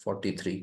43।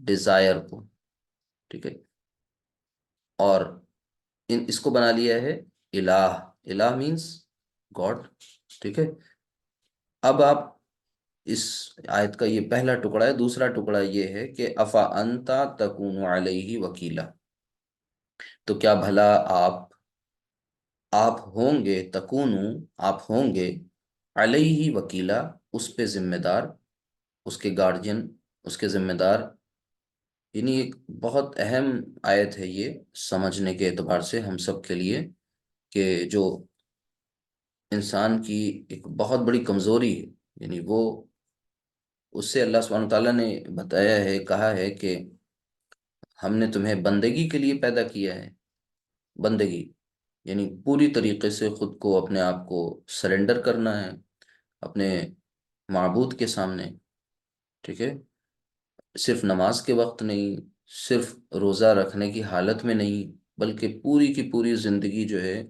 Dzire کو، ٹھیک ہے، اور اس کو بنا لیا ہے الہ، الہ مینس گاڈ، ٹھیک ہے۔ اب آپ اس آیت کا یہ پہلا ٹکڑا ہے، دوسرا ٹکڑا یہ ہے کہ افا انتا تکون علیہ وکیلا، تو کیا بھلا آپ ہوں گے، تکونو آپ ہوں گے، علیہ وکیلا اس پہ ذمہ دار، اس کے گارڈین، اس کے ذمہ دار۔ یعنی ایک بہت اہم آیت ہے یہ سمجھنے کے اعتبار سے ہم سب کے لیے، کہ جو انسان کی ایک بہت بڑی کمزوری ہے، یعنی وہ، اس سے اللہ سبحانہ تعالیٰ نے بتایا ہے، کہا ہے کہ ہم نے تمہیں بندگی کے لیے پیدا کیا ہے، بندگی یعنی پوری طریقے سے خود کو، اپنے آپ کو سرنڈر کرنا ہے اپنے معبود کے سامنے، ٹھیک ہے، صرف نماز کے وقت نہیں، صرف روزہ رکھنے کی حالت میں نہیں، بلکہ پوری کی پوری زندگی جو ہے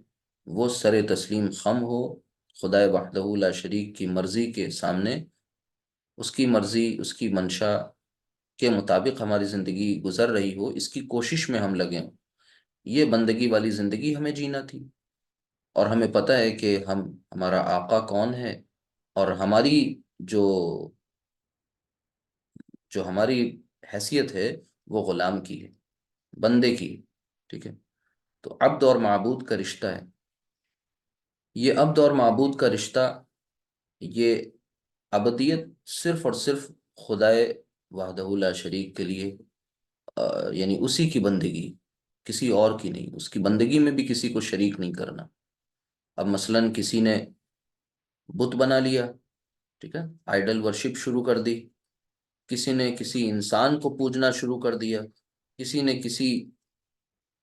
وہ سر تسلیم خم ہو خدائے وحدہ لا شریک کی مرضی کے سامنے، اس کی مرضی، اس کی منشا کے مطابق ہماری زندگی گزر رہی ہو، اس کی کوشش میں ہم لگیں۔ یہ بندگی والی زندگی ہمیں جینا تھی، اور ہمیں پتہ ہے کہ ہمارا آقا کون ہے، اور ہماری جو جو ہماری حیثیت ہے وہ غلام کی ہے، بندے کی ہے، ٹھیک ہے۔ تو عبد اور معبود کا رشتہ ہے، یہ عبد اور معبود کا رشتہ، یہ ابدیت صرف اور صرف خدائے وحدہ لا شریک کے لیے، یعنی اسی کی بندگی، کسی اور کی نہیں، اس کی بندگی میں بھی کسی کو شریک نہیں کرنا۔ اب مثلا کسی نے بت بنا لیا، ٹھیک ہے، آئیڈل ورشپ شروع کر دی، کسی نے کسی انسان کو پوجنا شروع کر دیا، کسی نے کسی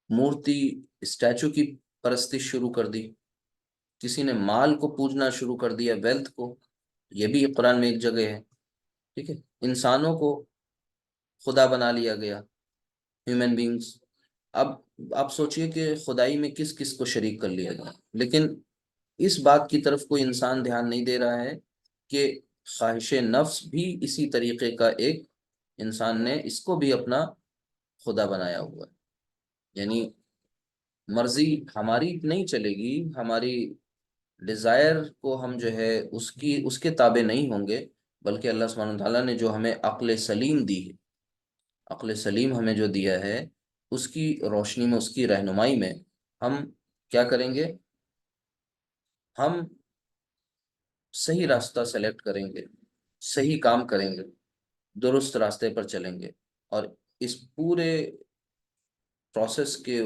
مورتی، اسٹیچو کی پرستش شروع کر دی، کسی نے مال کو پوجنا شروع کر دیا، ویلتھ کو، یہ بھی قرآن میں ایک جگہ ہے، ٹھیک ہے۔ انسانوں کو خدا بنا لیا گیا، ہیومن بینگز۔ اب آپ سوچئے کہ خدائی میں کس کس کو شریک کر لیا گیا، لیکن اس بات کی طرف کوئی انسان دھیان نہیں دے رہا ہے کہ خواہش نفس بھی اسی طریقے کا ایک، انسان نے اس کو بھی اپنا خدا بنایا ہوا ہے، یعنی مرضی ہماری نہیں چلے گی، ہماری ڈیزائر کو ہم جو ہے اس کے تابع نہیں ہوں گے، بلکہ اللہ سبحانہ تعالیٰ نے جو ہمیں عقل سلیم دی ہے، عقل سلیم ہمیں جو دیا ہے، اس کی روشنی میں، اس کی رہنمائی میں ہم کیا کریں گے؟ ہم صحیح راستہ سلیکٹ کریں گے، صحیح کام کریں گے، درست راستے پر چلیں گے، اور اس پورے پروسیس کے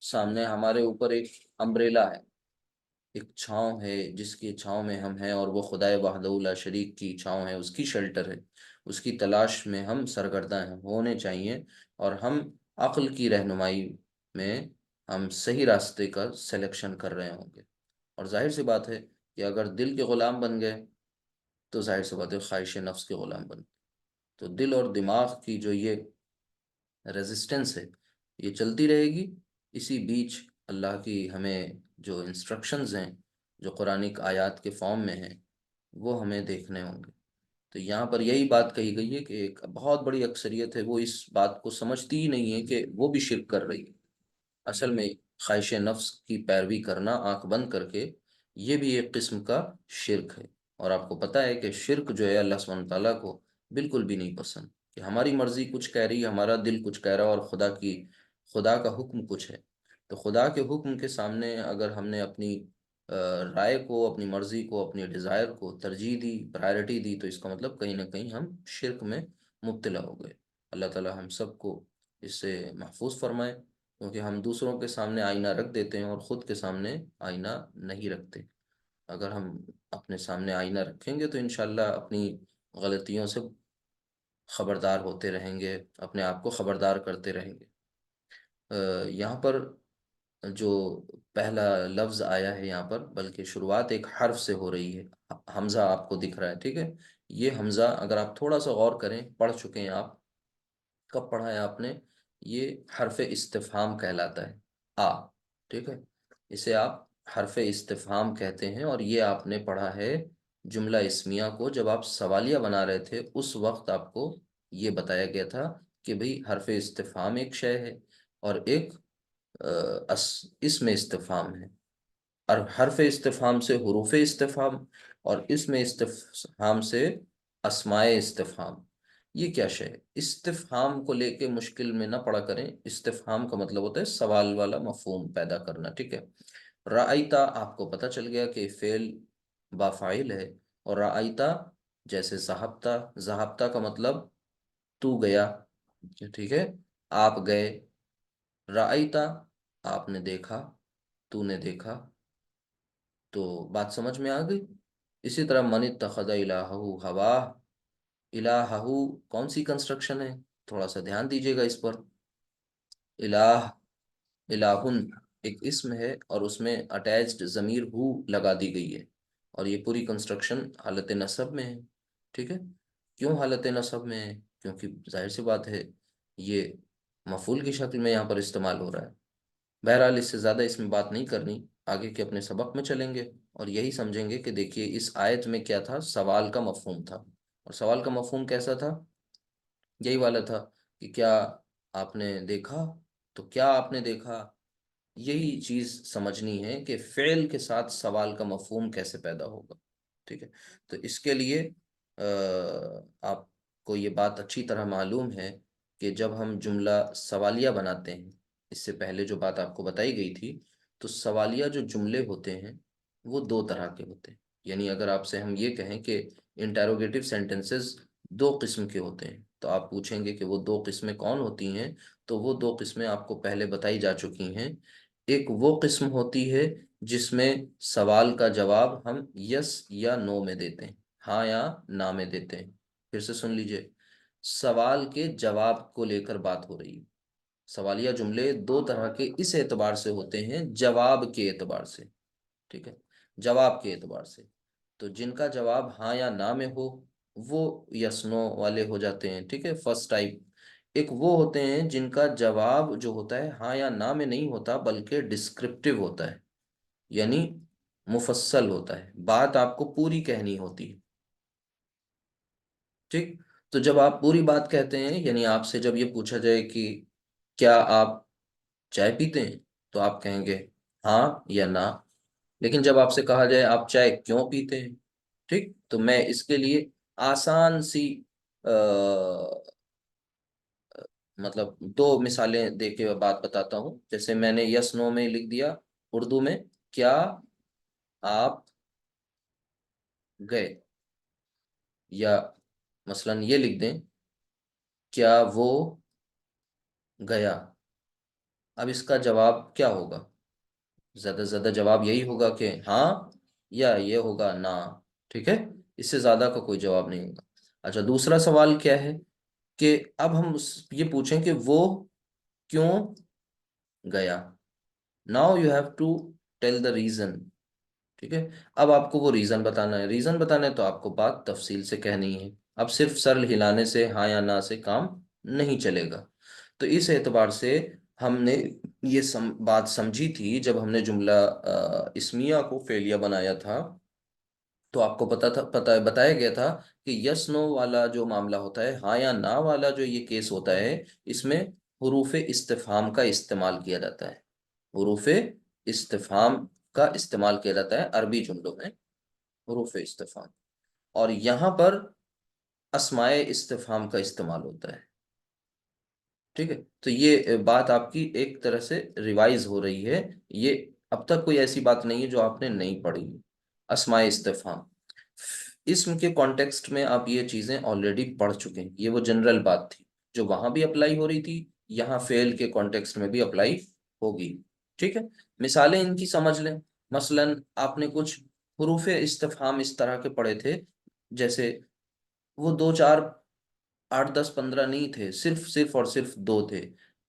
سامنے ہمارے اوپر ایک امبریلا ہے، ایک چھاؤں ہے، جس کی چھاؤں میں ہم ہیں، اور وہ خدائے وحدہ لا شریک کی چھاؤں ہے، اس کی شیلٹر ہے، اس کی تلاش میں ہم سرگرداں ہونے چاہیے، اور ہم عقل کی رہنمائی میں ہم صحیح راستے کا سلیکشن کر رہے ہوں گے۔ اور ظاہر سی بات ہے کہ اگر دل کے غلام بن گئے تو ظاہر سی بات ہے خواہش نفس کے غلام بن گئے، تو دل اور دماغ کی جو یہ ریزسٹنس ہے یہ چلتی رہے گی۔ اسی بیچ اللہ کی ہمیں جو انسٹرکشنز ہیں، جو قرآنک آیات کے فارم میں ہیں، وہ ہمیں دیکھنے ہوں گے۔ تو یہاں پر یہی بات کہی گئی ہے کہ ایک بہت بڑی اکثریت ہے وہ اس بات کو سمجھتی ہی نہیں ہے کہ وہ بھی شرک کر رہی ہے۔ اصل میں خواہش نفس کی پیروی کرنا آنکھ بند کر کے، یہ بھی ایک قسم کا شرک ہے، اور آپ کو پتہ ہے کہ شرک جو ہے اللہ سبحانہ تعالیٰ کو بالکل بھی نہیں پسند، کہ ہماری مرضی کچھ کہہ رہی ہے، ہمارا دل کچھ کہہ رہا ہے، اور خدا کا حکم کچھ ہے۔ تو خدا کے حکم کے سامنے اگر ہم نے اپنی رائے کو، اپنی مرضی کو، اپنی ڈیزائر کو ترجیح دی، پرائرٹی دی، تو اس کا مطلب کہیں نہ کہیں ہم شرک میں مبتلا ہو گئے۔ اللہ تعالیٰ ہم سب کو اس سے محفوظ فرمائے، کیونکہ ہم دوسروں کے سامنے آئینہ رکھ دیتے ہیں اور خود کے سامنے آئینہ نہیں رکھتے۔ اگر ہم اپنے سامنے آئینہ رکھیں گے تو انشاءاللہ اپنی غلطیوں سے خبردار ہوتے رہیں گے، اپنے آپ کو خبردار کرتے رہیں گے۔ یہاں پر جو پہلا لفظ آیا ہے یہاں پر، بلکہ شروعات ایک حرف سے ہو رہی ہے، حمزہ آپ کو دکھ رہا ہے، ٹھیک ہے۔ یہ حمزہ اگر آپ تھوڑا سا غور کریں، پڑھ چکے ہیں آپ، کب پڑھا ہے آپ نے؟ یہ حرف استفہام کہلاتا ہے، ٹھیک ہے، اسے آپ حرف استفہام کہتے ہیں، اور یہ آپ نے پڑھا ہے جملہ اسمیہ کو، جب آپ سوالیہ بنا رہے تھے اس وقت آپ کو یہ بتایا گیا تھا کہ بھئی حرف استفہام ایک شے ہے اور ایک اسم استفہام ہے، اور حرف استفہام سے حروف استفہام، اور اسم استفہام سے اسماء استفہام۔ یہ کیا شے ہے؟ استفہام کو لے کے مشکل میں نہ پڑا کریں، استفہام کا مطلب ہوتا ہے سوال والا مفہوم پیدا کرنا، ٹھیک ہے؟ رأیتا آپ کو پتہ چل گیا کہ فعل با فاعل ہے، اور رأیتا جیسے ذہبتا، ذہبتا کا مطلب تو گیا، ٹھیک ہے، آپ گئے۔ رأیتا آپ نے دیکھا، تو نے دیکھا، تو بات سمجھ میں آ گئی۔ اسی طرح من اتخذ الہہ ہوا، الہہ کون سی کنسٹرکشن ہے؟ تھوڑا سا دھیان دیجیے گا اس پر۔ الہ، الہن ایک اسم ہے اور اس میں اٹیچڈ ضمیر ہو لگا دی گئی ہے، اور یہ پوری کنسٹرکشن حالت نصب میں ہے، ٹھیک ہے؟ کیوں حالت نصب میں ہے؟ کیونکہ ظاہر سی بات ہے یہ مفعول کی شکل میں یہاں پر استعمال ہو رہا ہے۔ بہرحال اس سے زیادہ اس میں بات نہیں کرنی، آگے کے اپنے سبق میں چلیں گے اور یہی سمجھیں گے کہ دیکھیے اس آیت میں کیا تھا، سوال کا مفہوم تھا، اور سوال کا مفہوم کیسا تھا؟ یہی والا تھا کہ کیا آپ نے دیکھا، تو کیا آپ نے دیکھا، یہی چیز سمجھنی ہے کہ فعل کے ساتھ سوال کا مفہوم کیسے پیدا ہوگا، ٹھیک ہے؟ تو اس کے لیے آپ کو یہ بات اچھی طرح معلوم ہے کہ جب ہم جملہ سوالیہ بناتے ہیں، اس سے پہلے جو بات آپ کو بتائی گئی تھی، تو سوالیہ جو جملے ہوتے ہیں وہ دو طرح کے ہوتے ہیں۔ یعنی اگر آپ سے ہم یہ کہیں کہ انٹیروگیٹو سینٹنسز دو قسم کے ہوتے ہیں، تو آپ پوچھیں گے کہ وہ دو قسمیں کون ہوتی ہیں؟ تو وہ دو قسمیں آپ کو پہلے بتائی جا چکی ہیں۔ ایک وہ قسم ہوتی ہے جس میں سوال کا جواب ہم یس یا نو میں دیتے ہیں، ہاں یا نہ میں دیتے ہیں۔ پھر سے سن لیجئے، سوال کے جواب کو لے کر بات ہو رہی ہے۔ سوالیہ جملے دو طرح کے اس اعتبار سے ہوتے ہیں، جواب کے اعتبار سے، ٹھیک ہے؟ جواب کے اعتبار سے تو جن کا جواب ہاں یا نہ میں ہو وہ یس نو والے ہو جاتے ہیں، ٹھیک ہے، فرسٹ ٹائپ۔ ایک وہ ہوتے ہیں جن کا جواب جو ہوتا ہے ہاں یا نہ میں نہیں ہوتا بلکہ ڈسکرپٹیو ہوتا ہے، یعنی مفصل ہوتا ہے، بات آپ کو پوری کہنی ہوتی ہے، ٹھیک؟ تو جب آپ پوری بات کہتے ہیں، یعنی آپ سے جب یہ پوچھا جائے کہ کیا آپ چائے پیتے ہیں، تو آپ کہیں گے ہاں یا نہ۔ لیکن جب آپ سے کہا جائے آپ چائے کیوں پیتے ہیں، ٹھیک، تو میں اس کے لیے آسان سی مطلب دو مثالیں دے کے بات بتاتا ہوں۔ جیسے میں نے یس نو میں لکھ دیا اردو میں، کیا آپ گئے، یا مثلا یہ لکھ دیں کیا وہ گیا۔ اب اس کا جواب کیا ہوگا؟ زیادہ سے زیادہ جواب یہی ہوگا کہ ہاں، یا یہ ہوگا نہ، ٹھیک ہے؟ اس سے زیادہ کا کوئی جواب نہیں ہوگا۔ اچھا، دوسرا سوال کیا ہے کہ اب ہم یہ پوچھیں کہ وہ کیوں گیا۔ Now you have to tell the reason, ٹھیک ہے؟ اب آپ کو وہ ریزن بتانا ہے، ریزن بتانا ہے تو آپ کو بات تفصیل سے کہنی ہے، اب صرف سر ہلانے سے ہاں یا نہ سے کام نہیں چلے گا۔ تو اس اعتبار سے ہم نے یہ بات سمجھی تھی جب ہم نے جملہ اسمیہ کو فعلیہ بنایا تھا، تو آپ کو بتایا گیا تھا کہ یس نو والا جو معاملہ ہوتا ہے، ہاں یا نہ والا جو یہ کیس ہوتا ہے، اس میں حروف استفہام کا استعمال کیا جاتا ہے، حروف استفہام کا استعمال کیا جاتا ہے عربی جملوں میں، حروف استفہام، اور یہاں پر اسماء استفہام کا استعمال ہوتا ہے، ٹھیک ہے؟ تو یہ بات آپ کی ایک طرح سے ریوائز ہو رہی ہے، یہ اب تک کوئی ایسی بات نہیں ہے جو آپ نے نہیں پڑھی۔ اسماء استفہام، اسم کے کانٹیکسٹ میں آپ یہ چیزیں آلریڈی پڑھ چکے ہیں، یہ وہ جنرل بات تھی جو وہاں بھی اپلائی ہو رہی تھی، یہاں فعل کے کانٹیکسٹ میں بھی اپلائی ہوگی، ٹھیک ہے؟ مثالیں ان کی سمجھ لیں۔ مثلا آپ نے کچھ حروف استفہام اس طرح کے پڑھے تھے، جیسے وہ دو چار 8 10 15 نہیں تھے، صرف اور صرف دو تھے،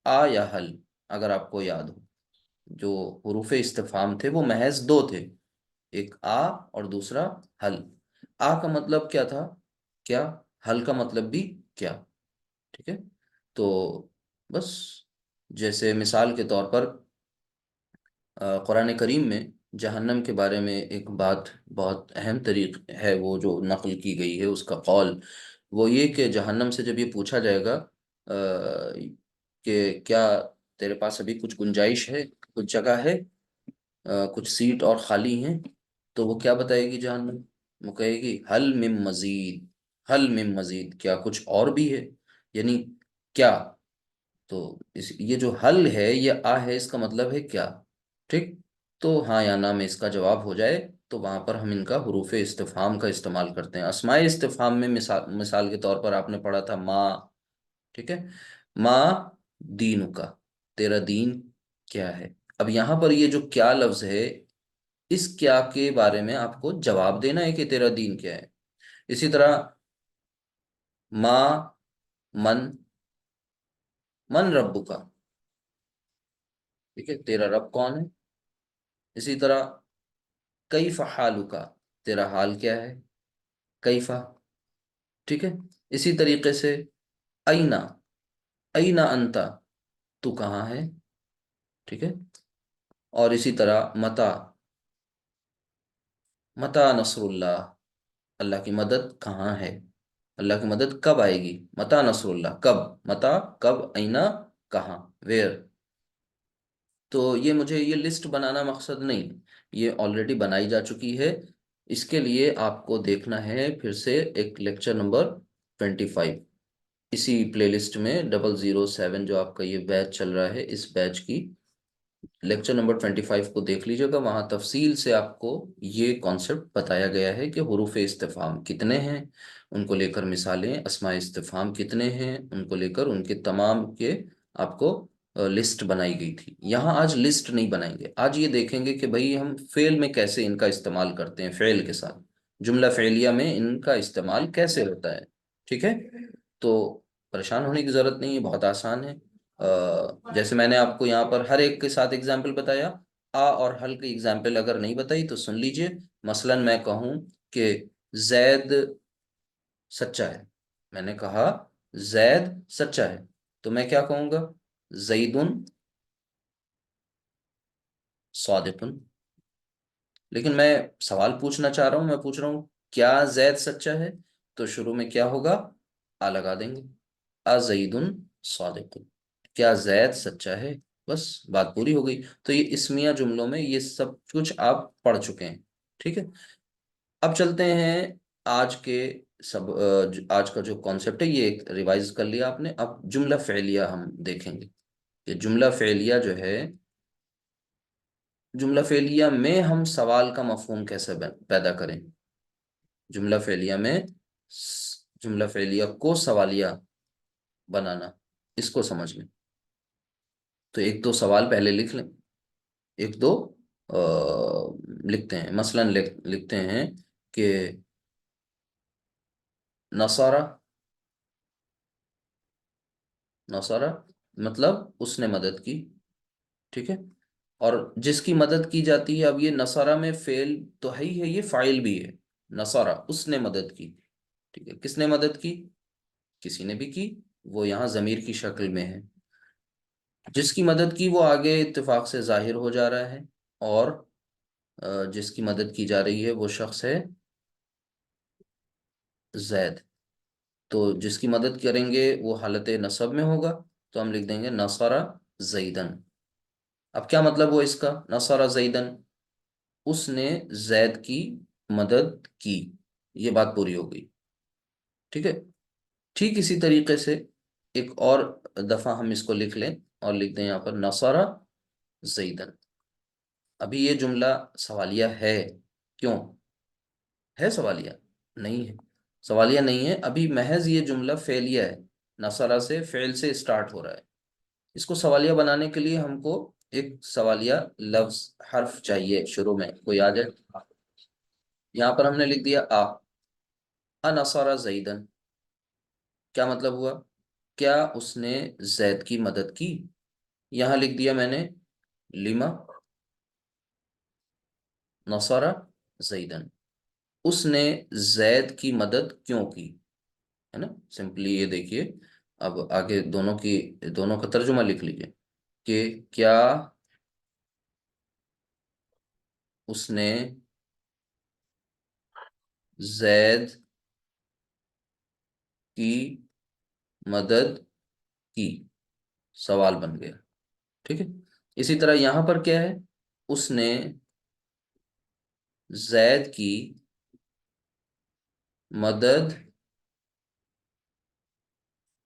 آ یا حل، اگر آپ کو یاد ہو، جو حروف استفہام تھے وہ محض دو تھے، ایک آ اور دوسرا حل۔ آ کا مطلب کیا تھا؟ کیا؟ حل کا مطلب بھی کیا، ٹھیک ہے؟ تو بس جیسے مثال کے طور پر قرآن کریم میں جہنم کے بارے میں ایک بات بہت اہم طریق ہے، وہ جو نقل کی گئی ہے اس کا قول، وہ یہ کہ جہنم سے جب یہ پوچھا جائے گا کہ کیا تیرے پاس ابھی کچھ گنجائش ہے، کچھ جگہ ہے، کچھ سیٹ اور خالی ہیں؟ تو وہ کیا بتائے گی جہنم؟ وہ کہے گی حل من مزید، حل من مزید، کیا کچھ اور بھی ہے؟ یعنی کیا؟ تو یہ جو حل ہے، یہ آ ہے، اس کا مطلب ہے کیا؟ ٹھیک؟ تو ہاں یا نہ میں اس کا جواب ہو جائے تو وہاں پر ہم ان کا حروف استفہام کا استعمال کرتے ہیں۔ اسماء استفہام میں مثال کے طور پر آپ نے پڑھا تھا ما، ٹھیک ہے؟ ما دینو کا، تیرا دین کیا ہے؟ اب یہاں پر یہ جو کیا لفظ ہے، اس کیا کے بارے میں آپ کو جواب دینا ہے کہ تیرا دین کیا ہے۔ اسی طرح ما من، من ربو کا، ٹھیک ہے، تیرا رب کون ہے؟ اسی طرح کیف حالو کا، تیرا حال کیا ہے؟ کیفا، ٹھیک ہے؟ اسی طریقے سے اینا، اینا انتا، تو کہاں ہے؟ ٹھیک ہے؟ اور اسی طرح متا، متا نصر اللہ، اللہ کی مدد کہاں ہے؟ اللہ کی مدد کب آئے گی؟ متا نصر اللہ، کب؟ متا کب، اینا کہاں، ویئر؟ تو یہ مجھے یہ لسٹ بنانا مقصد نہیں، یہ آلریڈی بنائی جا چکی ہے۔ اس کے لیے آپ کو دیکھنا ہے پھر سے ایک لیکچر نمبر 25، اسی پلے لسٹ میں 007 جو آپ کا یہ بیچ چل رہا ہے، اس بیچ کی لیکچر نمبر 25 کو دیکھ لیجئے گا۔ وہاں تفصیل سے آپ کو یہ کانسیپٹ بتایا گیا ہے کہ حروف استفہام کتنے ہیں، ان کو لے کر مثالیں، اسماء استفہام کتنے ہیں، ان کو لے کر ان کے تمام کے آپ کو لسٹ بنائی گئی تھی۔ یہاں آج لسٹ نہیں بنائیں گے، آج یہ دیکھیں گے کہ بھئی ہم فعل میں کیسے ان کا استعمال کرتے ہیں، فعل کے ساتھ جملہ فعلیہ میں ان کا استعمال کیسے ہوتا ہے، ٹھیک ہے؟ تو پریشان ہونے کی ضرورت نہیں ہے، بہت آسان ہے۔ جیسے میں نے آپ کو یہاں پر ہر ایک کے ساتھ اگزامپل بتایا، آ اور حل کی اگزامپل اگر نہیں بتائی تو سن لیجئے۔ مثلا میں کہوں کہ زید سچا ہے، میں نے کہا زید سچا ہے، تو میں کیا کہوں گا؟ زیدن صادق۔ لیکن میں سوال پوچھنا چاہ رہا ہوں، میں پوچھ رہا ہوں کیا زید سچا ہے؟ تو شروع میں کیا ہوگا؟ آ لگا دیں گے، ازیدن صادق، کیا زید سچا ہے؟ بس بات پوری ہو گئی۔ تو یہ اسمیہ جملوں میں یہ سب کچھ آپ پڑھ چکے ہیں، ٹھیک ہے؟ اب چلتے ہیں آج کے آج کا جو کانسیپٹ ہے، یہ ایک ریوائز کر لیا آپ نے۔ اب جملہ فعلیہ ہم دیکھیں گے کہ جملہ فعلیہ جو ہے، جملہ فعلیہ میں ہم سوال کا مفہوم کیسے پیدا کریں، جملہ فعلیہ میں جملہ فعلیہ کو سوالیہ بنانا، اس کو سمجھ لیں۔ تو ایک دو سوال پہلے لکھ لیں، ایک دو لکھتے ہیں۔ مثلا لکھتے ہیں کہ نصارہ، نصارہ مطلب اس نے مدد کی، ٹھیک ہے؟ اور جس کی مدد کی جاتی ہے، اب یہ نصارہ میں فعل تو ہے ہی ہے، یہ فاعل بھی ہے، نصارہ اس نے مدد کی، ٹھیک ہے؟ کس نے مدد کی؟ کسی نے بھی کی، وہ یہاں ضمیر کی شکل میں ہے۔ جس کی مدد کی وہ آگے اتفاق سے ظاہر ہو جا رہا ہے، اور جس کی مدد کی جا رہی ہے وہ شخص ہے زید۔ تو جس کی مدد کریں گے وہ حالت نصب میں ہوگا، تو ہم لکھ دیں گے نصر زیدن۔ اب کیا مطلب ہوا اس کا؟ نصر زیدن، اس نے زید کی مدد کی، یہ بات پوری ہو گئی، ٹھیک ہے؟ ٹھیک اسی طریقے سے ایک اور دفعہ ہم اس کو لکھ لیں اور لکھ دیں یہاں پر نصر زیدن۔ ابھی یہ جملہ سوالیہ ہے، کیوں ہے سوالیہ؟ نہیں ہے، سوالیہ نہیں ہے، ابھی محض یہ جملہ فعلیہ ہے، نصرہ سے فعل سے اسٹارٹ ہو رہا ہے۔ اس کو سوالیہ بنانے کے لیے ہم کو ایک سوالیہ لفظ حرف چاہیے، شروع میں کوئی آ جائے۔ یہاں پر ہم نے لکھ دیا انصر زیدن، کیا مطلب ہوا؟ کیا اس نے زید کی مدد کی؟ یہاں لکھ دیا میں نے لما نصر زیدن، اس نے زید کی مدد کیوں کی، ہے نا؟ سمپلی یہ دیکھیے، اب آگے دونوں کا ترجمہ لکھ لیجئے کہ کیا اس نے زید کی مدد کی سوال بن گیا. ٹھیک ہے. اسی طرح یہاں پر کیا ہے, اس نے زید کی مدد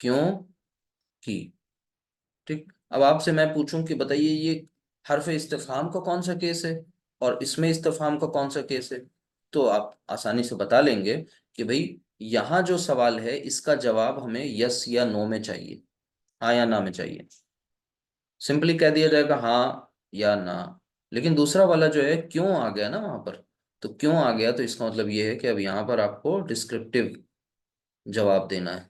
کیوں کی. ٹھیک. اب آپ سے میں پوچھوں کہ بتائیے یہ حرف استفہام کا کون سا کیس ہے اور اس میں استفہام کا کون سا کیس ہے, تو آپ آسانی سے بتا لیں گے کہ بھئی یہاں جو سوال ہے اس کا جواب ہمیں یس یا نو میں چاہیے, ہاں یا نہ میں چاہیے. سمپلی کہہ دیا جائے گا ہاں یا نہ. لیکن دوسرا والا جو ہے کیوں آ گیا نا وہاں پر, تو کیوں آ گیا تو اس کا مطلب یہ ہے کہ اب یہاں پر آپ کو ڈسکرپٹیو جواب دینا ہے,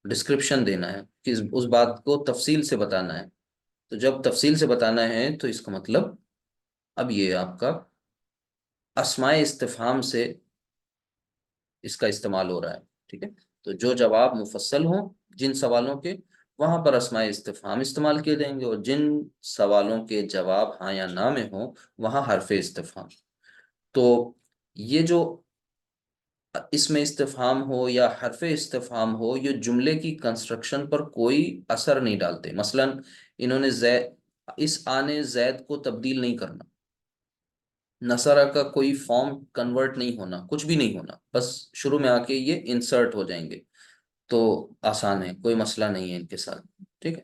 ڈسکرپشن دینا ہے, کہ اس بات کو تفصیل سے بتانا ہے. تو جب تفصیل سے بتانا ہے تو اس کا مطلب اب یہ آپ کا اسماء استفہام سے اس کا استعمال ہو رہا ہے. ٹھیک ہے. تو جو جواب مفصل ہوں جن سوالوں کے, وہاں پر اسماء استفہام استعمال کیے جائیں گے, اور جن سوالوں کے جواب ہاں یا نہ میں ہوں وہاں حرف استفہام. تو یہ جو اس میں استفہام ہو یا حرف استفہام ہو, یہ جملے کی کنسٹرکشن پر کوئی اثر نہیں ڈالتے. مثلا انہوں نے اس آنے زید کو تبدیل نہیں کرنا, نصرہ کا کوئی فارم کنورٹ نہیں ہونا, کچھ بھی نہیں ہونا, بس شروع میں آ کے یہ انسرٹ ہو جائیں گے. تو آسان ہے, کوئی مسئلہ نہیں ہے ان کے ساتھ. ٹھیک ہے.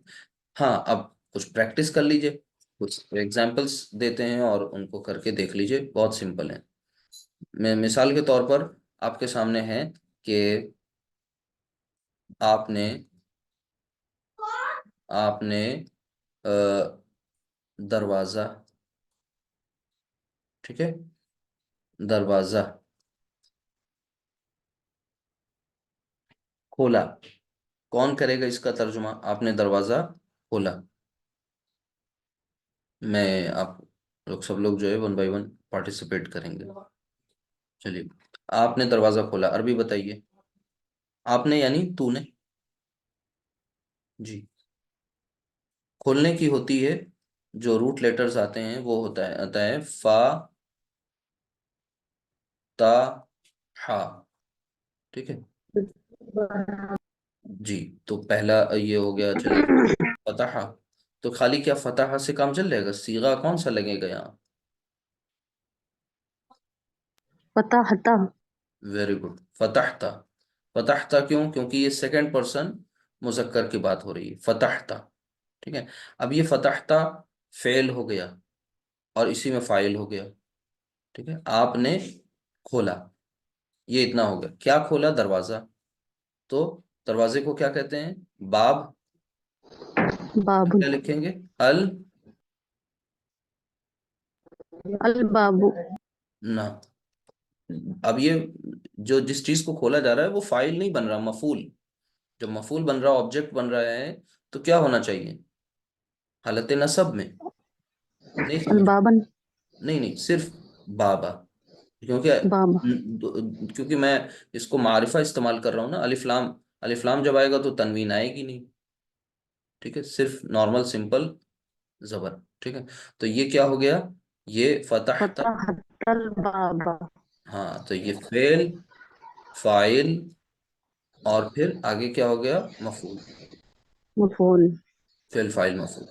ہاں اب کچھ پریکٹس کر لیجئے, کچھ ایگزامپلس دیتے ہیں اور ان کو کر کے دیکھ لیجئے, بہت سمپل ہیں. میں مثال کے طور پر آپ کے سامنے ہے کہ آپ نے دروازہ, ٹھیک ہے, دروازہ کھولا. کون کرے گا اس کا ترجمہ؟ آپ نے دروازہ کھولا. میں آپ لوگ سب لوگ جو ہے 1 بائی 1 پارٹیسپیٹ کریں گے. چلیے, آپ نے دروازہ کھولا, عربی بتائیے. آپ نے یعنی تو نے. جی. کھولنے کی ہوتی ہے, جو روٹ لیٹرز آتے ہیں وہ آتا ہے فا تا ہا. ٹھیک ہے. جی. تو پہلا یہ ہو گیا, چلیے فتح. تو خالی کیا فتح سے کام چل جائے گا؟ صیغہ کون سا لگے گا یہاں؟ فتحتا. Very good. فتحتا. فتحتا کیوں؟ کیونکہ یہ سیکنڈ پرسن مذکر کی بات ہو رہی ہے. فتحتا. ٹھیک ہے. اب یہ فتحتا فعل ہو گیا اور اسی میں فاعل ہو گیا. ٹھیک ہے. آپ نے کھولا, یہ اتنا ہو گیا. کیا کھولا؟ دروازہ. تو دروازے کو کیا کہتے ہیں؟ باب. باب. کیا لکھیں گے؟ البابو. نہ. اب یہ جو جس چیز کو کھولا جا رہا ہے وہ فاعل نہیں بن رہا, مفعول. جب مفعول بن رہا, آبجیکٹ بن رہا ہے, تو کیا ہونا چاہیے حالت نصب میں؟ نہیں سمجھ. البابن. نہیں نہیں, صرف بابا. کیونکہ بابا. کیونکہ میں اس کو معرفہ استعمال کر رہا ہوں نا. الف لام, الف لام جب آئے گا تو تنوین آئے گی نہیں. ٹھیک ہے. صرف نارمل سمپل زبر. ٹھیک ہے. تو یہ کیا ہو گیا؟ یہ فتح. فتحت البابا. ہاں, تو یہ فعل, فاعل, اور پھر آگے کیا ہو گیا؟ مفعول. مفعول. فعل فاعل مفعول.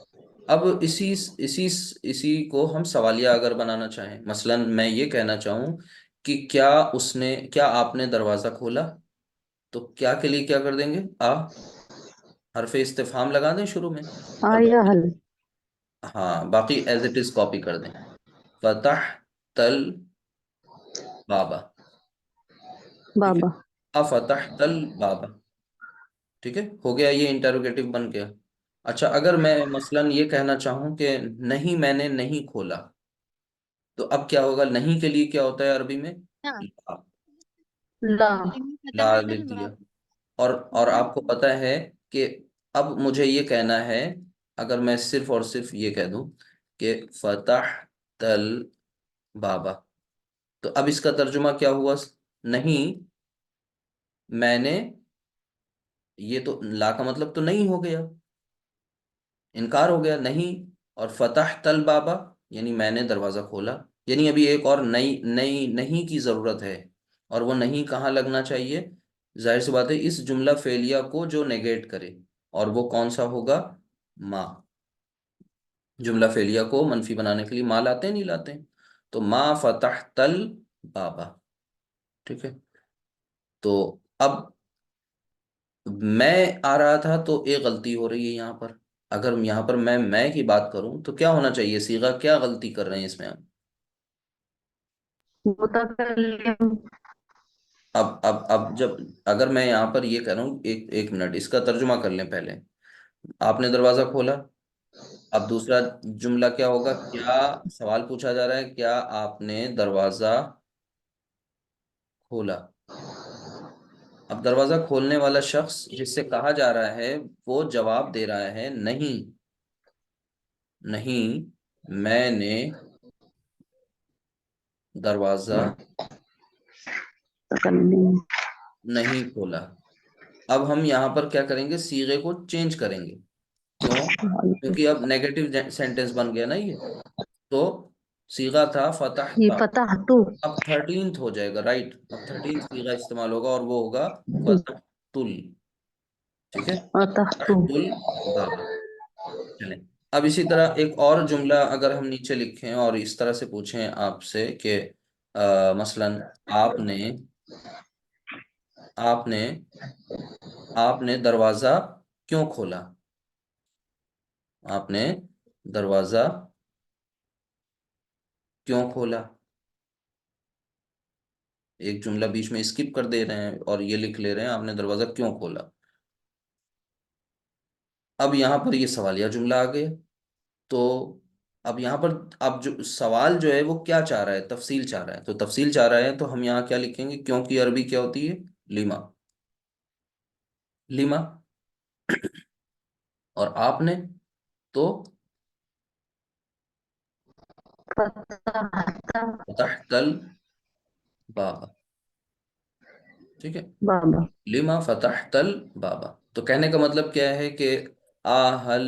اب اسی کو ہم سوالیہ اگر بنانا چاہیں, مثلا میں یہ کہنا چاہوں کہ کیا آپ نے دروازہ کھولا, تو کیا کے لیے کیا کر دیں گے؟ حرف استفہام لگا دیں شروع میں, اور آیا حل. ہاں باقی ایز اٹ از کاپی کر دیں. فتح تل بابا. ٹھیک ہے. بابا. افتح تل بابا. ٹھیک ہے. ہو گیا, یہ انٹروگیٹو بن گیا. اچھا, اگر میں مثلا یہ کہنا چاہوں کہ نہیں میں نے نہیں کھولا, تو اب کیا ہوگا؟ نہیں کے لیے کیا ہوتا ہے عربی میں؟ لا. لا. لا لکھ دیا. اور آپ کو پتا ہے کہ اب مجھے یہ کہنا ہے, اگر میں صرف اور صرف یہ کہہ دوں کہ فتح تل بابا, تو اب اس کا ترجمہ کیا ہوا؟ نہیں میں نے, یہ تو لا کا مطلب تو نہیں ہو گیا, انکار ہو گیا. نہیں اور فتح تل بابا یعنی میں نے دروازہ کھولا, یعنی ابھی ایک اور نئی نئی نہیں کی ضرورت ہے. اور وہ نہیں کہاں لگنا چاہیے؟ ظاہر سی بات ہے اس جملہ فعلیہ کو جو نیگیٹ کرے, اور وہ کون سا ہوگا؟ ما۔ جملہ فعلیہ کو منفی بنانے کے لیے ما لاتے ہیں نہیں لاتے ہیں؟ تو ما فتحت البابا، ٹھیک ہے؟ تو اب میں آ رہا تھا تو ایک غلطی ہو رہی ہے یہاں پر۔ اگر یہاں پر میں کی بات کروں تو کیا ہونا چاہیے؟ صیغہ کیا غلطی کر رہے ہیں اس میں ہم؟ متکلم. اب جب اگر میں یہاں پر یہ کہہ رہا ہوں، ایک ایک منٹ اس کا ترجمہ کر لیں پہلے۔ آپ نے دروازہ کھولا، اب دوسرا جملہ کیا ہوگا؟ کیا سوال پوچھا جا رہا ہے، کیا آپ نے دروازہ کھولا؟ اب دروازہ کھولنے والا شخص جس سے کہا جا رہا ہے وہ جواب دے رہا ہے نہیں، نہیں میں نے دروازہ متکلم. نہیں کھولا۔ اب ہم یہاں پر کیا کریں گے؟ صیغے کو چینج کریں گے۔ کیوں؟ کیونکہ اب نیگیٹو سینٹینس بن گیا نا یہ۔ تو صیغہ تھا فتح، یہ فتح تو. اب تھرٹینتھ ہو جائے گا، رائٹ؟ اب تھرٹینتھ صیغہ استعمال ہوگا اور وہ ہوگا فتح تل، ٹھیک ہے؟ فتح فتح تو. تل بابا۔ چلیں، اب اسی طرح ایک اور جملہ اگر ہم نیچے لکھیں اور اس طرح سے پوچھیں آپ سے کہ مثلا آپ نے آپ نے آپ نے دروازہ کیوں کھولا؟ آپ نے دروازہ کیوں کھولا؟ ایک جملہ بیچ میں اسکپ کر دے رہے ہیں اور یہ لکھ لے رہے ہیں آپ نے دروازہ کیوں کھولا۔ اب یہاں پر یہ سوالیہ جملہ آ گیا۔ تو اب یہاں پر اب جو سوال جو ہے وہ کیا چاہ رہا ہے؟ تفصیل چاہ رہا ہے۔ تو تفصیل چاہ رہا ہے تو ہم یہاں کیا لکھیں گے؟ کیونکہ عربی کیا ہوتی ہے؟ Lima, Lima. اور آپ نے تو فتحت فتحت الباب، ٹھیک ہے؟ بابا. لما فتحت البابا، تو کہنے کا مطلب کیا ہے کہ ہل،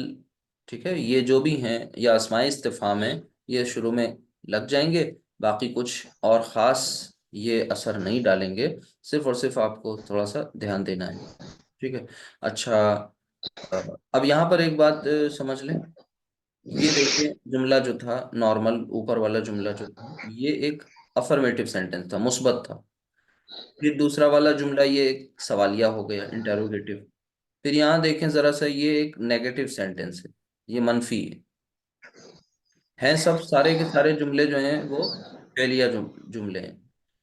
ٹھیک ہے؟ یہ جو بھی ہیں یا اسماء استفہام ہیں یہ شروع میں لگ جائیں گے، باقی کچھ اور خاص یہ اثر نہیں ڈالیں گے، صرف اور صرف آپ کو تھوڑا سا دھیان دینا ہے، ٹھیک ہے؟ اچھا، اب یہاں پر ایک بات سمجھ لیں۔ یہ دیکھیں جملہ جو تھا نارمل اوپر والا جملہ جو تھا یہ ایک افرمیٹو سینٹینس تھا، مثبت تھا۔ پھر دوسرا والا جملہ یہ ایک سوالیہ ہو گیا، انٹروگیٹو۔ پھر یہاں دیکھیں ذرا سا، یہ ایک نیگیٹو سینٹینس ہے، یہ منفی ہے۔ ہیں سب سارے کے سارے جملے جو ہیں وہ فعلیہ جملے ہیں۔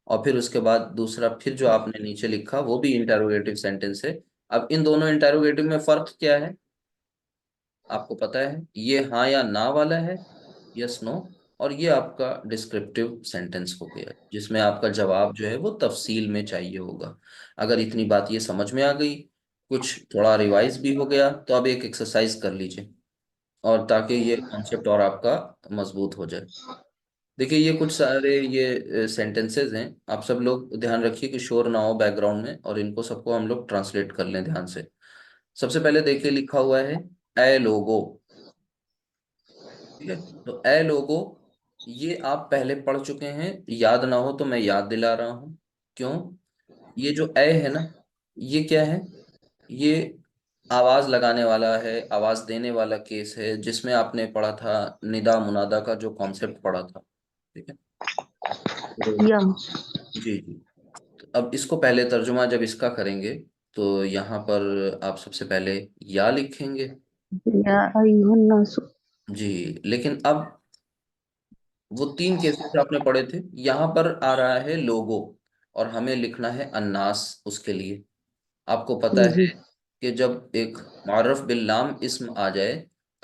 اور پھر اس کے بعد دوسرا پھر جو آپ نے نیچے لکھا وہ بھی انٹروگیٹو سینٹینس ہے۔ اب ان دونوں انٹروگیٹو میں فرق کیا ہے آپ کو پتا ہے؟ یہ ہاں یا نہ والا ہے، یس نو، اور یہ آپ کا ڈسکرپٹیو سینٹینس ہو گیا جس میں آپ کا جواب جو ہے وہ تفصیل میں چاہیے ہوگا۔ اگر اتنی بات یہ سمجھ میں آ گئی، کچھ تھوڑا ریوائز بھی ہو گیا، تو اب ایک ایکسرسائز کر لیجئے اور تاکہ یہ کانسیپٹ اور آپ کا مضبوط ہو جائے۔ دیکھیے یہ کچھ سارے یہ سینٹینسز ہیں، آپ سب لوگ دھیان رکھیے کہ شور نہ ہو بیک گراؤنڈ میں، اور ان کو سب کو ہم لوگ ٹرانسلیٹ کر لیں دھیان سے۔ سب سے پہلے دیکھیے لکھا ہوا ہے اے لوگو، ٹھیک ہے؟ تو اے لوگو یہ آپ پہلے پڑھ چکے ہیں، یاد نہ ہو تو میں یاد دلا رہا ہوں۔ کیوں؟ یہ جو اے ہے نا، یہ کیا ہے؟ یہ آواز لگانے والا ہے، آواز دینے والا کیس ہے، جس میں آپ نے پڑھا تھا ندا منادا کا جو کانسیپٹ پڑھا تھا، ٹھیک ہے؟ تو یا. جی جی، تو اب اس کو پہلے ترجمہ جب اس کا کریں گے تو یہاں پر آپ سب سے پہلے یا لکھیں گے، یا ایھا الناس. جی۔ لیکن اب وہ تین کیسز آپ نے پڑھے تھے، یہاں پر آ رہا ہے لوگو اور ہمیں لکھنا ہے اناس اس کے لیے۔ آپ کو پتا جی. ہے کہ جب ایک معرف باللام اسم آ جائے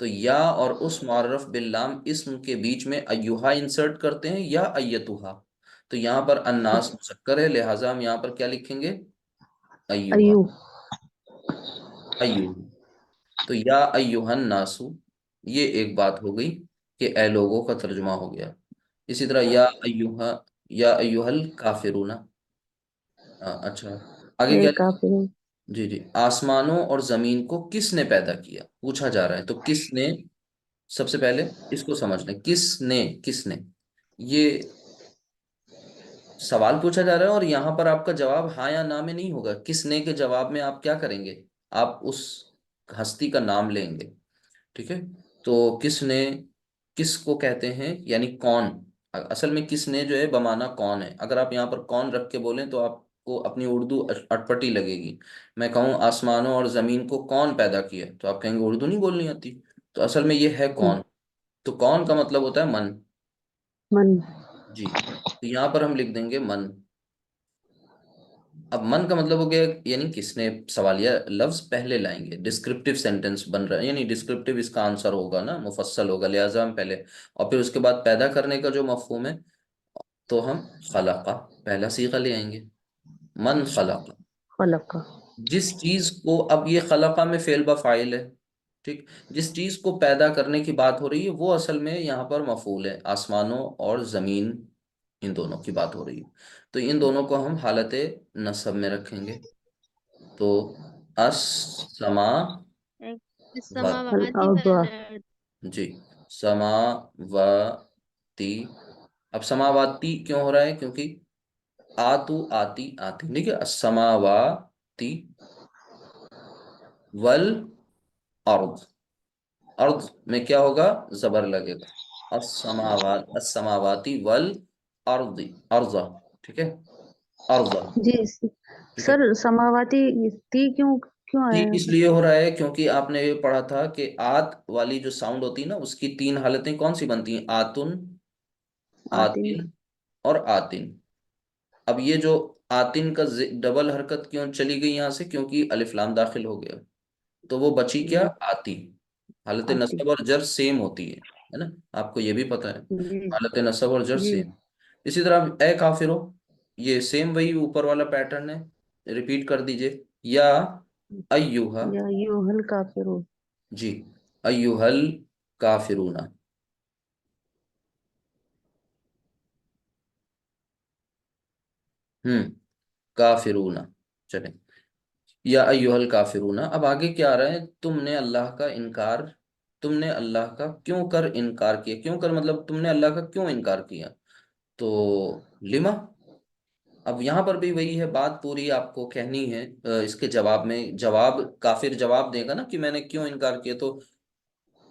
تو یا اور اس معرف باللام اسم کے بیچ میں ایوہا انسرٹ کرتے ہیں یا ایتوہا۔ تو یہاں پر اناس مذکر ہے، لہٰذا ہم یہاں پر کیا لکھیں گے؟ ایوہا، ایو. ایوہ۔ تو یا ایوہ الناسو، یہ ایک بات ہو گئی کہ اے لوگوں کا ترجمہ ہو گیا۔ اسی طرح یا ایوہ الکافرون، اچھا آگے اے کیا؟ کافر. جی جی، آسمانوں اور زمین کو کس نے پیدا کیا پوچھا جا رہا ہے، تو کس نے؟ سب سے پہلے اس کو سمجھ لیں، کس نے یہ سوال پوچھا جا رہا ہے، اور یہاں پر آپ کا جواب ہاں یا نہ میں نہیں ہوگا، کس نے کے جواب میں آپ کیا کریں گے؟ آپ اس ہستی کا نام لیں گے، ٹھیک ہے، تو کس نے، کس کو کہتے ہیں، یعنی کون، اصل میں کس نے جو ہے بمانا کون ہے، اگر آپ یہاں پر کون رکھ کے بولیں تو آپ کو اپنی اردو اٹپٹی لگے گی۔ میں کہوں آسمانوں اور زمین کو کون پیدا کیا تو آپ کہیں گے اردو نہیں بولنی آتی، تو اصل میں یہ ہے ہوں، کون، تو کون کا مطلب ہوتا ہے من، من، جی، تو یہاں پر ہم لکھ دیں گے من۔ اب من کا مطلب ہو گیا یعنی کس نے، سوالیہ لفظ پہلے لائیں گے، ڈسکرپٹیو سینٹنس بن رہا ہے، یعنی ڈسکرپٹیو اس کا آنسر ہوگا نا، مفصل ہوگا، لہٰذا ہم پہلے، اور پھر اس کے بعد پیدا کرنے کا جو مفہوم ہے تو ہم خلقہ پہلا صیغہ لے آئیں گے، من خلق، خلق، جس چیز کو، اب یہ خلقہ میں فعل بفاعل ہے، ٹھیک، جس چیز کو پیدا کرنے کی بات ہو رہی ہے وہ اصل میں یہاں پر مفعول ہے، آسمانوں اور زمین ان دونوں کی بات ہو رہی ہے، تو ان دونوں کو ہم حالت نصب میں رکھیں گے، تو السما وات، السماوات الارض، والارض. جی، سماواتی، اب سماواتی کیوں ہو رہا ہے، کیونکہ آتو آتی آتی، ٹھیک ہے، السماواتی والارض، ارض میں کیا ہوگا، زبر لگے گا، السماوات السماواتی والارض، ارضا، ٹھیک ہے، ارضا، جی ٹھیک ہے، سر، سماواتی تی کیوں کیوں آیا ٹھیک یہاں اس پہ؟ لیے ہو رہا ہے کیونکہ آپ نے یہ پڑھا تھا کہ آت والی جو ساؤنڈ ہوتی ہے نا اس کی تین حالتیں کون سی بنتی ہیں، آتن، آتین، آتن اور آتن، اب یہ جو آتن کا ڈبل حرکت کیوں چلی گئی یہاں سے، کیونکہ الف لام داخل ہو گیا، تو وہ بچی کیا، جی، آتی، حالت آتی، نصب اور جر سیم ہوتی ہے نا، آپ کو یہ بھی پتا ہے، جی، حالت نصب اور جر جی، سیم، اسی طرح اے کافرو، یہ سیم وہی اوپر والا پیٹرن ہے، ریپیٹ کر دیجئے، یا ایوہا، یا ایھا الکافرون، جی، ایوہل کافرون، کافرون، چلیں، یا ایوہ الکافرون، اب آگے کیا آ رہا ہے، تم نے اللہ کا انکار، تم نے اللہ کا کیوں کر انکار کیا، کیوں کر مطلب تم نے اللہ کا کیوں انکار کیا، تو لما، اب یہاں پر بھی وہی ہے بات پوری آپ کو کہنی ہے، اس کے جواب میں، جواب کافر جواب دے گا نا کہ میں نے کیوں انکار کیا، تو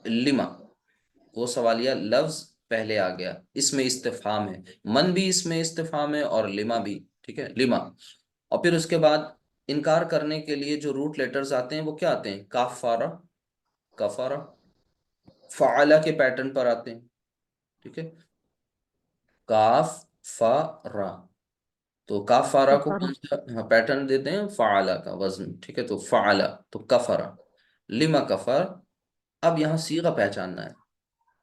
لما، وہ سوالیہ لفظ پہلے آ گیا، اس میں استفہام ہے، من بھی اس میں استفہام ہے اور لما بھی، ٹھیک ہے، لما، اور پھر اس کے بعد انکار کرنے کے لیے جو روٹ لیٹرز آتے ہیں وہ کیا آتے ہیں، کافارہ، کفارہ، فعلہ کے پیٹرن پر آتے ہیں، ٹھیک ہے، کاف فا را، تو کافارہ کو کفارہ، کون سا پیٹرن دیتے ہیں، فعلہ کا وزن، ٹھیک ہے، تو فعلہ، تو کفرہ، لما کفر، اب یہاں صیغہ پہچاننا ہے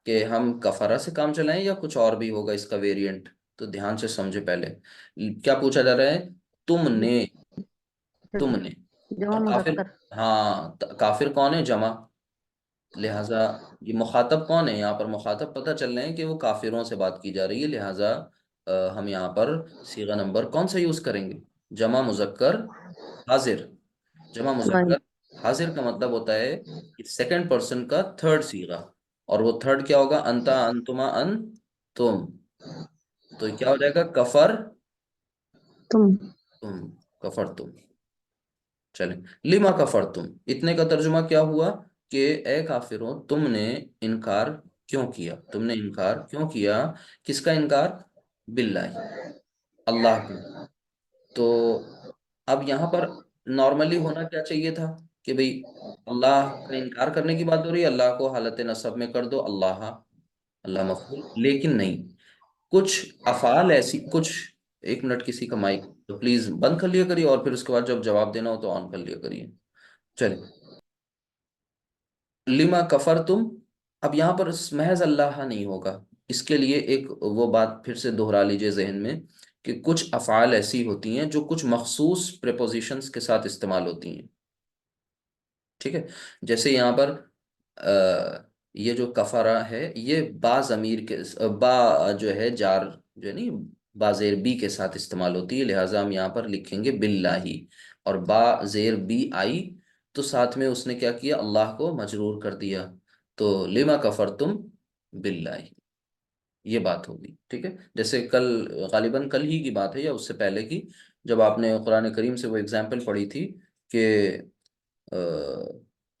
کہ ہم کفرہ سے کام چلائیں یا کچھ اور بھی ہوگا اس کا ویریئنٹ، تو دھیان سے سمجھے پہلے، کیا پوچھا جا رہا ہے، تم نے، تم نے، جمع اور کافر، مذکر، ہاں کافر کون ہے، جمع، لہٰذا یہ مخاطب کون ہے، یہاں پر مخاطب پتہ چل رہے ہیں کہ وہ کافروں سے بات کی جا رہی ہے، لہٰذا ہم یہاں پر صیغہ نمبر کون سا یوز کریں گے، جمع مذکر حاضر، جمع صحیح، مذکر حاضر کا مطلب ہوتا ہے کہ سیکنڈ پرسن کا تھرڈ صیغہ، اور وہ تھرڈ کیا ہوگا، انتا انتما ان تم، تو کیا ہو جائے گا، کفر تم، تم، کفر تم، چلیں، لما کفر تم، اتنے کا ترجمہ کیا ہوا کہ اے کافروں تم نے انکار کیوں کیا، تم نے انکار کیوں کیا، کس کا انکار، باللہ، اللہ کا، تو اب یہاں پر نارملی ہونا کیا چاہیے تھا کہ بھئی اللہ کا انکار کرنے کی بات ہو رہی ہے، اللہ کو حالت نصب میں کر دو، اللہ، اللہ مفعول، لیکن نہیں، کچھ افعال ایسی، کچھ، ایک منٹ کسی کا مائک تو پلیز بند کر لیا کریے، اور پھر اس کے بعد جب جواب دینا ہو تو آن کر لیا کریے، چلیں، لما کفر تم، اب یہاں پر محض اللہ نہیں ہوگا، اس کے لیے ایک وہ بات پھر سے دہرا لیجئے ذہن میں کہ کچھ افعال ایسی ہوتی ہیں جو کچھ مخصوص پریپوزیشنز کے ساتھ استعمال ہوتی ہیں، ٹھیک ہے، جیسے یہاں پر یہ جو کفرہ ہے یہ با ضمیر کے، با جو ہے جار، جو ہے نہیں، با زیر بی کے ساتھ استعمال ہوتی ہے، لہٰذا ہم یہاں پر لکھیں گے باللہ، اور با زیر بی آئی تو ساتھ میں اس نے کیا کیا، اللہ کو مجرور کر دیا، تو لما کفرتم باللہ، یہ بات ہوگی، ٹھیک ہے، جیسے کل، غالباً کل ہی کی بات ہے یا اس سے پہلے کی، جب آپ نے قرآن کریم سے وہ اگزامپل پڑھی تھی کہ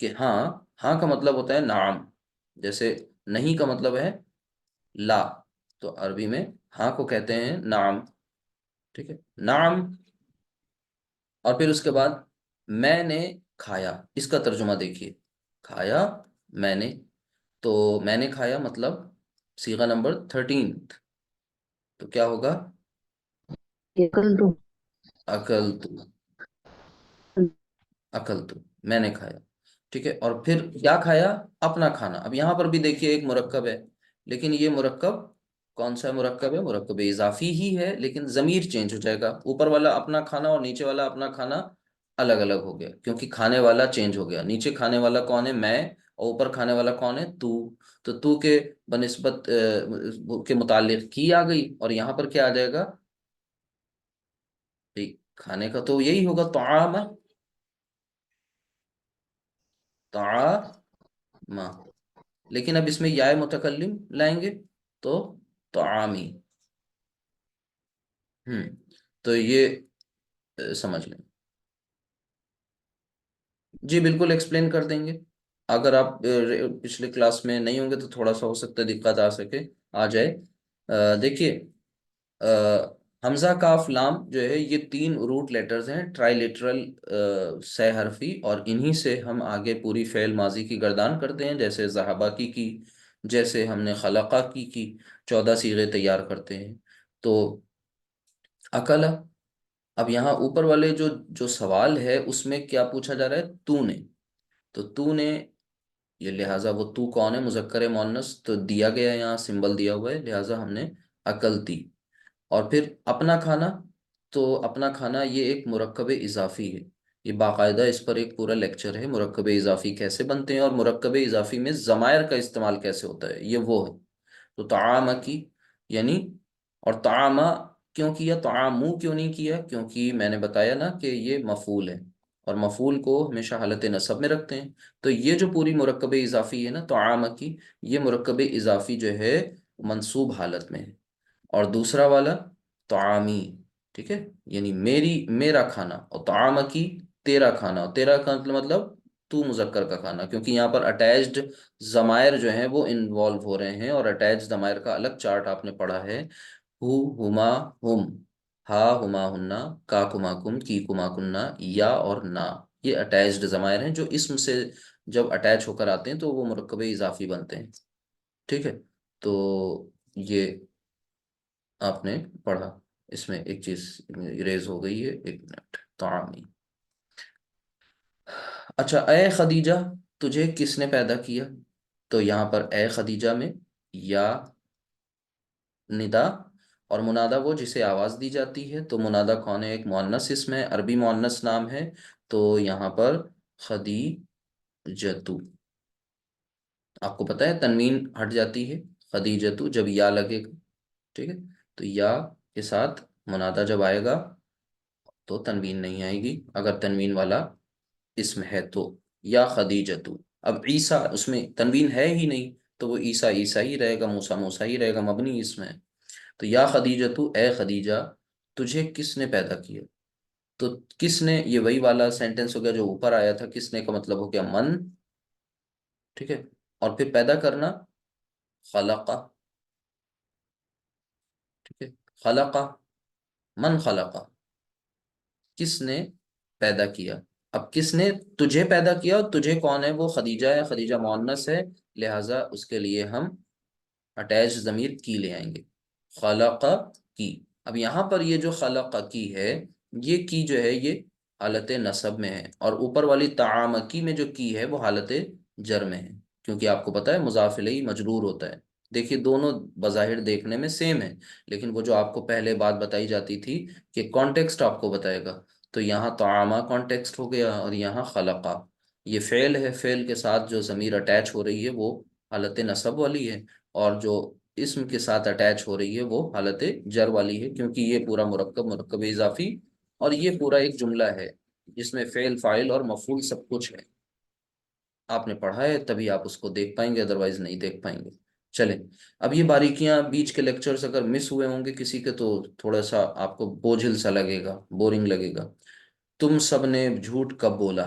کہ ہاں، ہاں کا مطلب ہوتا ہے نعم، جیسے نہیں کا مطلب ہے لا، تو عربی میں ہاں کو کہتے ہیں نعم، ٹھیک ہے، نعم۔ اور پھر اس کے بعد میں نے کھایا، اس کا ترجمہ دیکھیے، کھایا میں نے، تو میں نے کھایا مطلب صیغہ نمبر 13، تو کیا ہوگا؟ اکلت، اکل تو، اکل تو، میں نے کھایا، ٹھیک ہے۔ اور پھر کیا کھایا؟ اپنا کھانا۔ اب یہاں پر بھی دیکھیے ایک مرکب ہے، لیکن یہ مرکب کون سا مرکب ہے؟ مرکب اضافی ہی ہے، لیکن ضمیر چینج ہو جائے گا، اوپر والا اپنا کھانا اور نیچے والا اپنا کھانا الگ الگ ہو گیا، کیونکہ کھانے والا چینج ہو گیا۔ نیچے کھانے والا کون ہے؟ میں، اور اوپر کھانے والا کون ہے؟ تو کے بنسبت کے متعلق کی آ گئی، اور یہاں پر کیا آ جائے گا؟ بھئی کھانے کا تو یہی ہوگا، طعام، طعام، لیکن اب اس میں یا متکلم لائیں گے تو طعامی۔ تو یہ سمجھ لیں۔ جی بالکل ایکسپلین کر دیں گے، اگر آپ پچھلے کلاس میں نہیں ہوں گے تو تھوڑا سا ہو سکتا ہے دقت آ سکے، آ جائے۔ دیکھیے، حمزہ کاف لام جو ہے یہ 3 روٹ لیٹرز ہیں، ٹرائی لیٹرل سہ حرفی، اور انہی سے ہم آگے پوری فعل ماضی کی گردان کرتے ہیں، جیسے ذہبہ کی، جیسے ہم نے خلقہ کی 14 صیغے تیار کرتے ہیں۔ تو اکلا، اب یہاں اوپر والے جو سوال ہے اس میں کیا پوچھا جا رہا ہے؟ تو نے، تو تو نے، یہ لہٰذا وہ تو کون ہے؟ مذکر مؤنث تو دیا گیا ہے، یہاں سمبل دیا ہوا ہے، لہٰذا ہم نے عقل دی۔ اور پھر اپنا کھانا، تو اپنا کھانا یہ ایک مرکب اضافی ہے، یہ باقاعدہ اس پر ایک پورا لیکچر ہے، مرکب اضافی کیسے بنتے ہیں اور مرکب اضافی میں ضمائر کا استعمال کیسے ہوتا ہے، یہ وہ ہے۔ تو طعام کی، یعنی، اور طعامہ کیوں کیا؟ طعامو کیوں نہیں کیا؟ کیونکہ میں نے بتایا نا کہ یہ مفعول ہے، اور مفعول کو ہمیشہ حالت نصب میں رکھتے ہیں، تو یہ جو پوری مرکب اضافی ہے نا طعام کی، یہ مرکب اضافی جو ہے منصوب حالت میں ہے۔ اور دوسرا والا طعامی، ٹھیک ہے، یعنی میرا کھانا، اور طعام کی تیرا کھانا، اور تیرا کا مطلب تو مذکر کا کھانا، کیونکہ یہاں پر اٹیچڈ ضمائر جو ہیں وہ انوالو ہو رہے ہیں، اور اٹیچ ضمائر کا الگ چارٹ آپ نے پڑھا ہے، ہو، ہما، ہم، ہا، ہما، ہننا، کا، کما، کم، کی، کما، کننا، یا اور نا، یہ اٹیچڈ ضمائر ہیں جو اسم سے جب اٹیچ ہو کر آتے ہیں تو وہ مرکب اضافی بنتے ہیں، ٹھیک ہے۔ تو یہ آپ نے پڑھا، اس میں ایک چیز ریز ہو گئی ہے، ایک منٹ، طعامی۔ اچھا، اے خدیجہ تجھے کس نے پیدا کیا؟ تو یہاں پر اے خدیجہ میں یا ندا، اور منادہ وہ جسے آواز دی جاتی ہے، تو منادہ کون ہے؟ ایک مؤنث اسم ہے، عربی مؤنث نام ہے، تو یہاں پر خدیجتو، آپ کو پتہ ہے تنوین ہٹ جاتی ہے، خدیجتو جب یا لگے گا، ٹھیک ہے، تو یا کے ساتھ منادہ جب آئے گا تو تنوین نہیں آئے گی، اگر تنوین والا اسم ہے تو، یا خدیجتو۔ اب عیسیٰ اس میں تنوین ہے ہی نہیں، تو وہ عیسیٰ عیسیٰ ہی رہے گا، موسیٰ موسیٰ ہی رہے گا، مبنی اسم ہے۔ تو یا خدیجتو، اے خدیجہ تجھے کس نے پیدا کیا؟ تو کس نے، یہ وہی والا سینٹنس ہو گیا جو اوپر آیا تھا، کس نے کا مطلب ہو گیا من، ٹھیک ہے، اور پھر پیدا کرنا خلقہ، ٹھیک ہے، خلقہ، من خلقہ، کس نے پیدا کیا؟ اب کس نے تجھے پیدا کیا، اور تجھے کون ہے؟ وہ خدیجہ ہے، خدیجہ مؤنث ہے، لہٰذا اس کے لیے ہم اٹیچ ضمیر کی لے آئیں گے، خلق کی۔ اب یہاں پر یہ جو خلق کی ہے، یہ کی جو ہے یہ حالت نصب میں ہے، اور اوپر والی طعام کی میں جو کی ہے وہ حالت جر میں ہے، کیونکہ آپ کو پتہ ہے مضاف الیہ مجرور ہوتا ہے۔ دیکھیے دونوں بظاہر دیکھنے میں سیم ہے، لیکن وہ جو آپ کو پہلے بات بتائی جاتی تھی کہ کانٹیکسٹ آپ کو بتائے گا، تو یہاں طعامہ کانٹیکسٹ ہو گیا، اور یہاں خلقہ یہ فعل ہے، فعل کے ساتھ جو ضمیر اٹیچ ہو رہی ہے وہ حالت نصب والی ہے، اور جو اسم کے ساتھ اٹیچ ہو رہی ہے وہ حالت جر والی ہے، کیونکہ یہ پورا مرکب اضافی، اور یہ پورا ایک جملہ ہے جس میں فعل، فاعل اور مفعول سب کچھ ہے، آپ نے پڑھا ہے تبھی آپ اس کو دیکھ پائیں گے، ادروائز نہیں دیکھ پائیں گے۔ چلیں، اب یہ باریکیاں بیچ کے لیکچرز اگر مس ہوئے ہوں گے کسی کے تو تھوڑا سا آپ کو بوجھل سا لگے گا، بورنگ لگے گا۔ تم سب نے جھوٹ کب بولا؟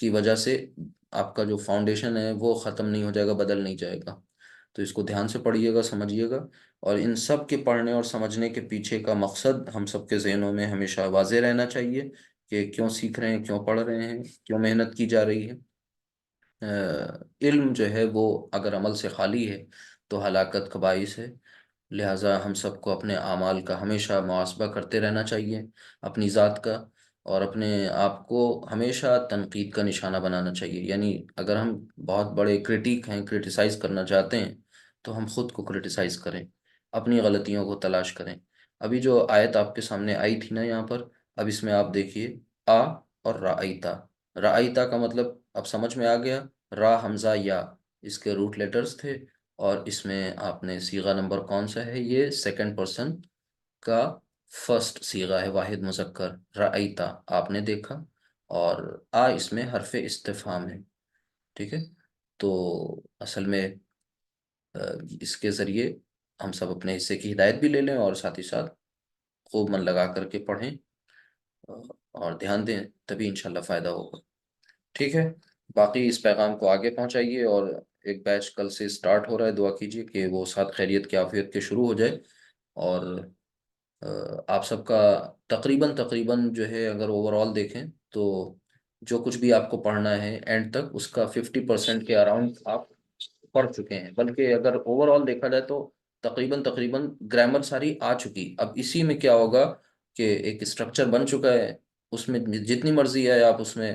کی وجہ سے آپ کا جو فاؤنڈیشن ہے وہ ختم نہیں ہو جائے گا، بدل نہیں جائے گا۔ تو اس کو دھیان سے پڑھیے گا، سمجھیے گا، اور ان سب کے پڑھنے اور سمجھنے کے پیچھے کا مقصد ہم سب کے ذہنوں میں ہمیشہ واضح رہنا چاہیے کہ کیوں سیکھ رہے ہیں، کیوں پڑھ رہے ہیں، کیوں محنت کی جا رہی ہے۔ علم جو ہے وہ اگر عمل سے خالی ہے تو ہلاکت کا باعث ہے۔ لہٰذا ہم سب کو اپنے اعمال کا ہمیشہ محاسبہ کرتے رہنا چاہیے، اپنی ذات کا، اور اپنے آپ کو ہمیشہ تنقید کا نشانہ بنانا چاہیے۔ یعنی اگر ہم بہت بڑے کرٹیک ہیں، کرٹیسائز کرنا چاہتے ہیں، تو ہم خود کو کرٹیسائز کریں، اپنی غلطیوں کو تلاش کریں۔ ابھی جو آیت آپ کے سامنے آئی تھی نا یہاں پر، اب اس میں آپ دیکھیے آ اور رأیتا۔ رأیتا کا مطلب اب سمجھ میں آ گیا، را حمزہ یا اس کے روٹ لیٹرز تھے، اور اس میں آپ نے صیغہ نمبر کون سا ہے، یہ سیکنڈ پرسن کا فرسٹ صیغہ ہے، واحد مذکر، رأیتا آپ نے دیکھا، اور آ اس میں حرف استفہام ہے، ٹھیک ہے۔ تو اصل میں اس کے ذریعے ہم سب اپنے حصے کی ہدایت بھی لے لیں، اور ساتھ ہی ساتھ خوب من لگا کر کے پڑھیں اور دھیان دیں، تبھی انشاءاللہ فائدہ ہوگا، ٹھیک ہے۔ باقی اس پیغام کو آگے پہنچائیے، اور ایک بیچ کل سے سٹارٹ ہو رہا ہے، دعا کیجیے کہ وہ ساتھ خیریت کی عافیت کے شروع ہو جائے، اور آپ سب کا تقریباً جو ہے اگر اوور آل دیکھیں تو جو کچھ بھی آپ کو پڑھنا ہے اینڈ تک اس کا 50% کے اراؤنڈ آپ پڑھ چکے ہیں، بلکہ اگر اوور آل دیکھا جائے تو تقریباً گرامر ساری آ چکی۔ اب اسی میں کیا ہوگا کہ ایک اسٹرکچر بن چکا ہے، اس میں جتنی مرضی ہے آپ اس میں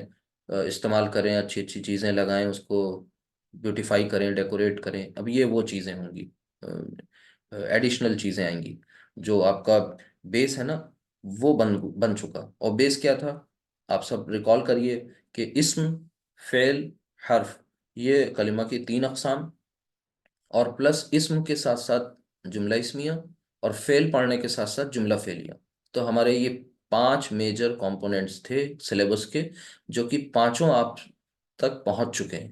استعمال کریں، اچھی اچھی چیزیں لگائیں، اس کو بیوٹیفائی کریں، ڈیکوریٹ کریں۔ اب یہ وہ چیزیں ہوں گی، ایڈیشنل چیزیں آئیں گی۔ جو آپ کا بیس ہے نا وہ بن چکا، اور بیس کیا تھا آپ سب ریکال کریے کہ اسم، فعل، حرف، یہ کلمہ کی 3 اقسام، اور پلس اسم کے ساتھ ساتھ جملہ اسمیہ، اور فعل پڑھنے کے ساتھ ساتھ جملہ فعلیہ۔ تو ہمارے یہ 5 میجر کمپوننٹس تھے سلیبس کے، جو کہ پانچوں آپ تک پہنچ چکے ہیں۔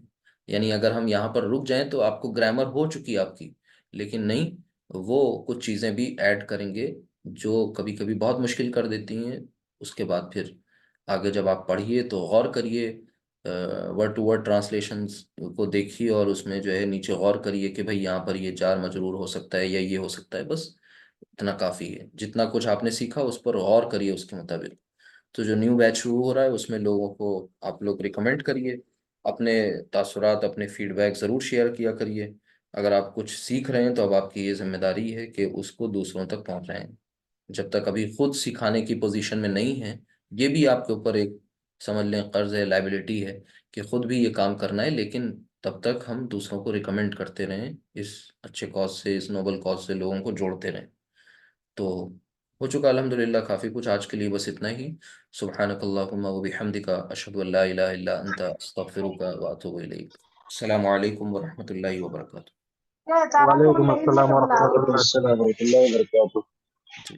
یعنی اگر ہم یہاں پر رک جائیں تو آپ کو گرامر ہو چکی آپ کی، لیکن نہیں، وہ کچھ چیزیں بھی ایڈ کریں گے جو کبھی کبھی بہت مشکل کر دیتی ہیں۔ اس کے بعد پھر آگے جب آپ پڑھیے تو غور کریے، ورڈ ٹو ورڈ ٹرانسلیشنز کو دیکھیے، اور اس میں جو ہے نیچے غور کریے کہ بھئی یہاں پر یہ جار مجرور ہو سکتا ہے یا یہ ہو سکتا ہے، بس اتنا کافی ہے۔ جتنا کچھ آپ نے سیکھا اس پر غور کریے اس کے مطابق۔ تو جو نیو بیچ شروع ہو رہا ہے اس میں لوگوں کو آپ لوگ ریکمینڈ کریے، اپنے تاثرات، اپنے فیڈ بیک ضرور شیئر کیا کریے۔ اگر آپ کچھ سیکھ رہے ہیں تو اب آپ کی یہ ذمہ داری ہے کہ اس کو دوسروں تک پہنچائیں۔ جب تک ابھی خود سکھانے کی پوزیشن میں نہیں ہے، یہ بھی آپ کے اوپر ایک سمجھ لیں قرض ہے، لائبلٹی ہے، کہ خود بھی یہ کام کرنا ہے، لیکن تب تک ہم دوسروں کو ریکمینڈ کرتے رہیں، اس اچھے کاز سے، اس نوبل کاز سے لوگوں کو جوڑتے رہیں۔ تو ہو چکا الحمدللہ کافی کچھ آج کے لیے، بس اتنا ہی۔ سبحانک اللہم و بحمدک، اشہد ان لا الہ الا انت، استغفرک و اتوب الیک۔ السلام علیکم ورحمۃ اللہ وبرکاتہ۔ وعلیکم السلام ورحمۃ وعلیکم اللہ السلام ورحمۃ اللہ وبرکاتہ۔ جی۔